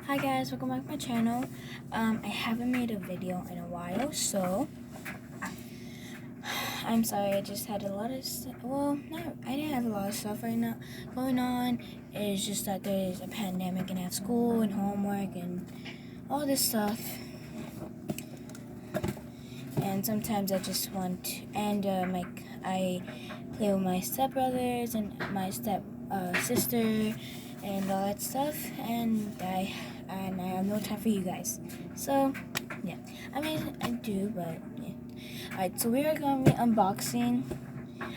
Hi guys, welcome back to my channel. I haven't made a video in a while, so I'm sorry. I just had a lot of I didn't have a lot of stuff right now going on. It's just that there's a pandemic and I have school and homework and all this stuff. And sometimes I just want I play with my stepbrothers and my sister and all that stuff, and I have no time for you guys. So yeah, I mean I do, but yeah. Alright, so we are gonna be unboxing.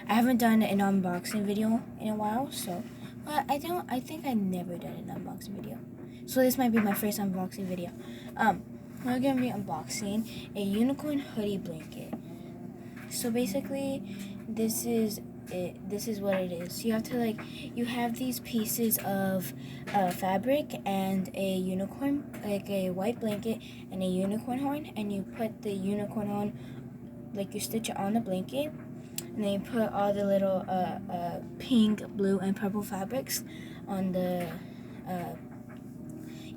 I haven't done an unboxing video in a while, so I think I've never done an unboxing video. So this might be my first unboxing video. We're gonna be unboxing a unicorn hoodie blanket. So basically, this is it. This is what it is. You have these pieces of fabric and a unicorn, like a white blanket and a unicorn horn, and you put the unicorn horn, like you stitch it on the blanket, and then you put all the little pink, blue, and purple fabrics on the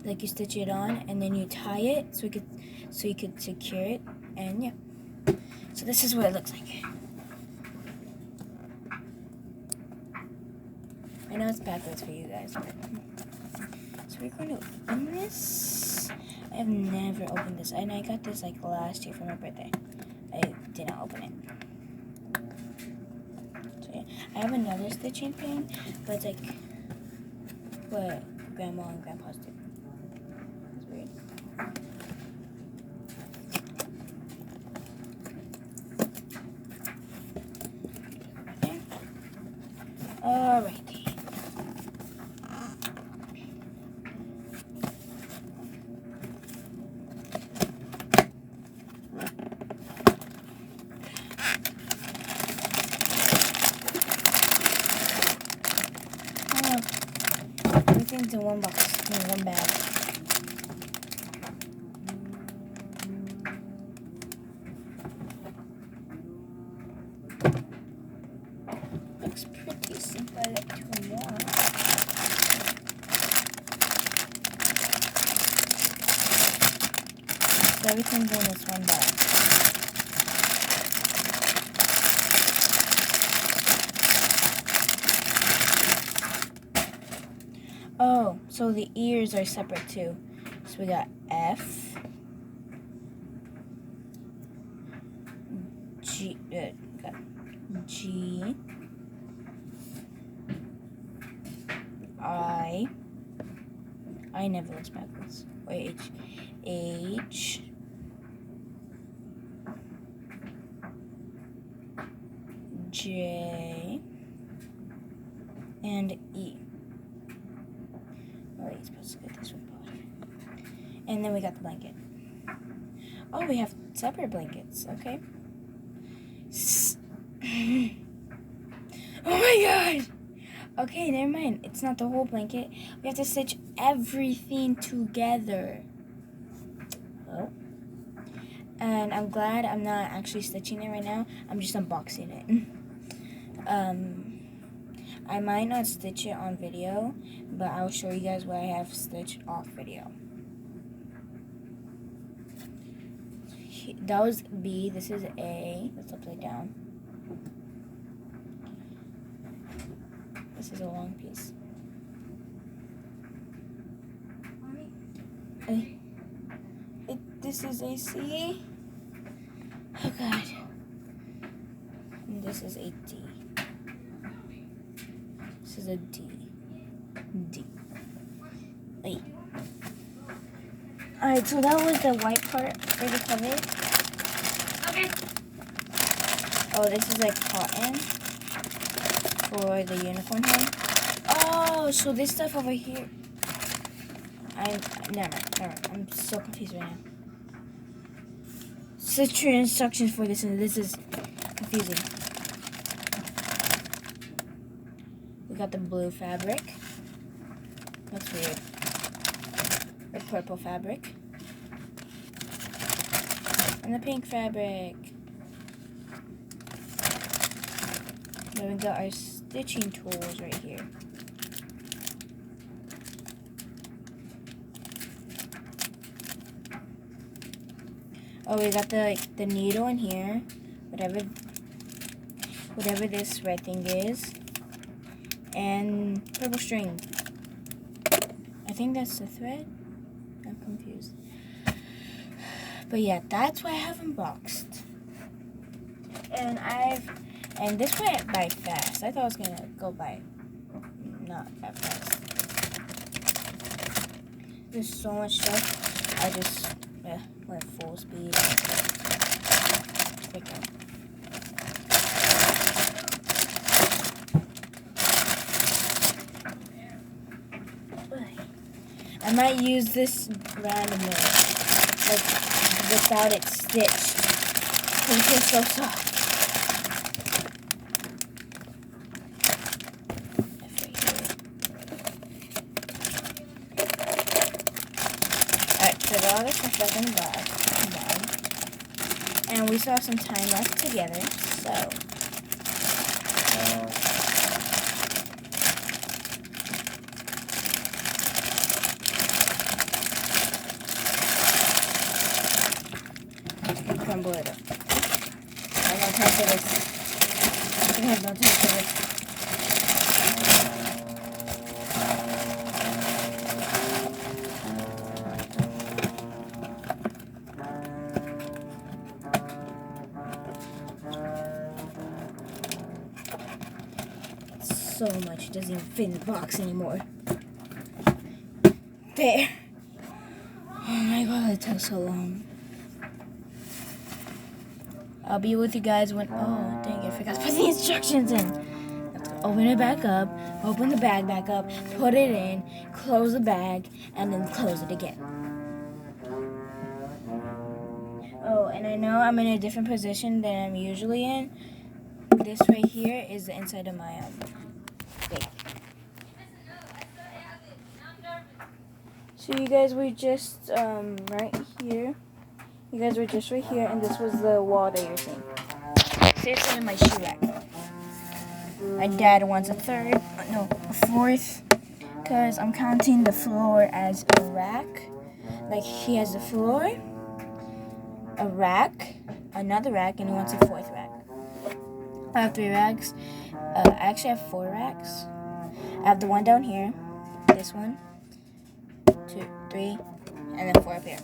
like you stitch it on, and then you tie it so you could secure it, and yeah. So this is what it looks like. I know it's backwards for you guys, but so we're going to open this. I have never opened this, and I got this like last year for my birthday. I did not open it. So yeah, I have another stitching thing, but it's like what Grandma and Grandpa's do. It's weird. Alrighty. Everything's in one box, in one bag. Looks pretty simple to watch. So everything's in this one bag. Oh, so the ears are separate too. So we got F, G, got G, I never looks backwards, or H, J, and E. Oh, you're supposed to get this one bottom. And then we got the blanket. Oh, we have separate blankets. Okay. Oh my god! Okay, never mind. It's not the whole blanket. We have to stitch everything together. Oh. And I'm glad I'm not actually stitching it right now. I'm just unboxing it. I might not stitch it on video, but I'll show you guys what I have stitched off video. That was B. This is A. That's upside down. This is a long piece. This is a C. Oh god. And this is a D. This is a D. D. Wait. Alright, so that was the white part for the cover. Okay. Oh, this is like cotton for the unicorn horn. Oh, so this stuff over here. Never mind. I'm so confused right now. Such instructions for this, and this is confusing. We got the blue fabric. That's weird. The purple fabric. And the pink fabric. Then we got our stitching tools right here. Oh, we got the needle in here, whatever this red thing is, and purple string. I think that's the thread. I'm confused. But yeah, that's what I have unboxed. And this went by fast. I thought it was gonna go by not that fast. There's so much stuff. I just went full speed. Quick one. I might use this randomly, like without it stitched. It feels so soft. Alright, so all the stuff back in the bag. And we still have some time left together, so crumble it up. I have no time for this. I have no time for this. So much, it doesn't even fit in the box anymore. There. Oh my god, that took so long. I'll be with you guys when, oh dang it, I forgot to put the instructions in. Let's open it back up, open the bag back up, put it in, close the bag, and then close it again. Oh, and I know I'm in a different position than I'm usually in. This right here is the inside of my bag. So you guys were just right here. You guys were just right here, and this was the wall that you're seeing. Seriously, in my shoe rack. My dad wants a fourth, because I'm counting the floor as a rack. Like, he has the floor, a rack, another rack, and he wants a fourth rack. I have 3 racks. I actually have 4 racks. I have the one down here, this one, 2, 3, and then 4 up here.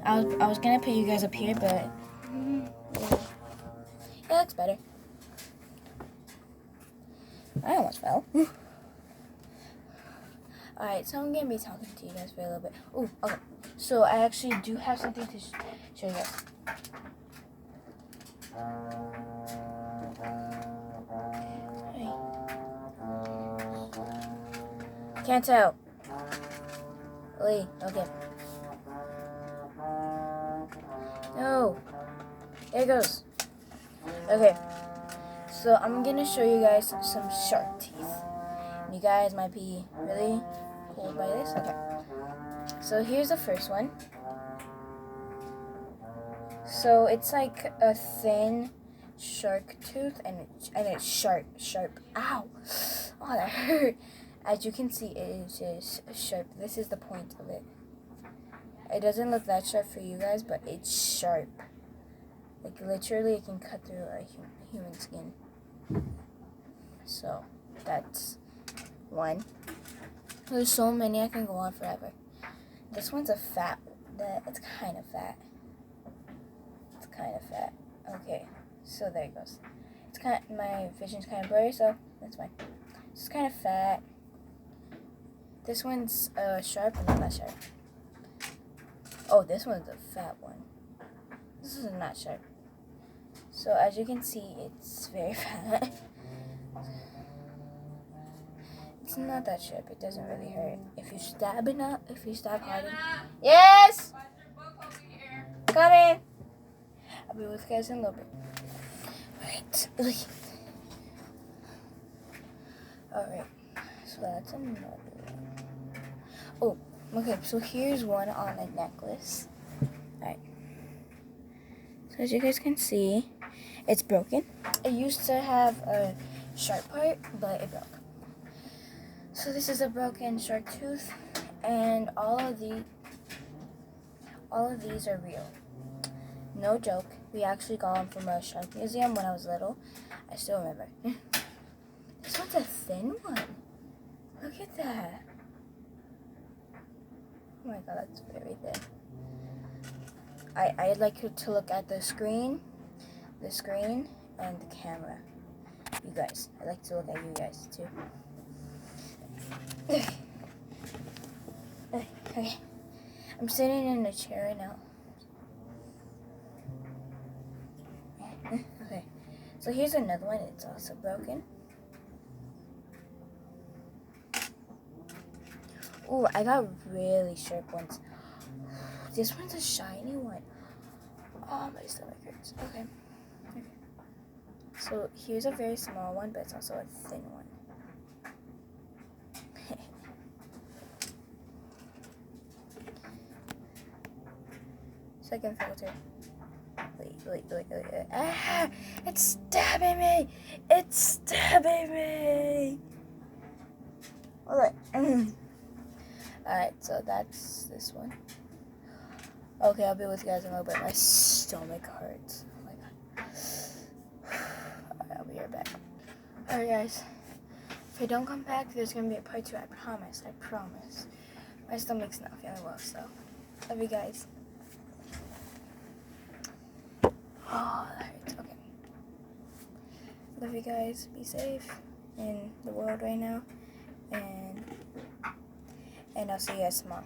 I was gonna put you guys up here, but it looks better. I almost fell. Alright, so I'm gonna be talking to you guys for a little bit. Oh, okay. So I actually do have something to show you guys. Hey. Can't tell. Lee, okay. No. There it goes. Okay. So I'm gonna show you guys some shark teeth. You guys might be really cool by this. Okay. So here's the first one. So it's like a thin shark tooth, and it's sharp. Ow! Oh, that hurt. As you can see, it is just sharp. This is the point of it. It doesn't look that sharp for you guys, but it's sharp. Like, literally, it can cut through a human skin. So, that's one. There's so many, I can go on forever. This one's a fat. It's kind of fat. Okay, so there it goes. My vision's kind of blurry, so that's fine. It's kind of fat. This one's sharp, and not that sharp. Oh, this one's a fat one. This is not sharp. So as you can see, it's very fat. It's not that sharp. It doesn't really hurt. If you stab hard. Yes! Coming! I'll be with you guys in a little bit. Alright. Alright. So that's another one. Oh, okay. So here's one on a necklace. Alright. So as you guys can see, it's broken. It used to have a sharp part, but it broke. So this is a broken shark tooth, and all of these are real. no joke. We actually got them from a shark museum when I was little. I still remember. This one's a thin one. Look at that. Oh my god, that's very thin. I'd like you to look at the screen, and the camera. You guys. I'd like to look at you guys too. Okay. I'm sitting in a chair right now. Okay. So here's another one. It's also broken. Ooh, I got really sharp ones. This one's a shiny one. Oh, my stomach hurts. Okay. So here's a very small one, but it's also a thin one. Second filter. Wait. Ah! It's stabbing me! It's stabbing me! Alright. Alright, so that's this one. Okay, I'll be with you guys in a little bit. My stomach hurts. Oh my god. Alright, I'll be right back. Alright, guys. If I don't come back, there's gonna be a part 2. I promise. My stomach's not feeling well, so love you guys. Oh, that hurts. Okay. Love you guys. Be safe in the world right now. And I'll see you guys tomorrow.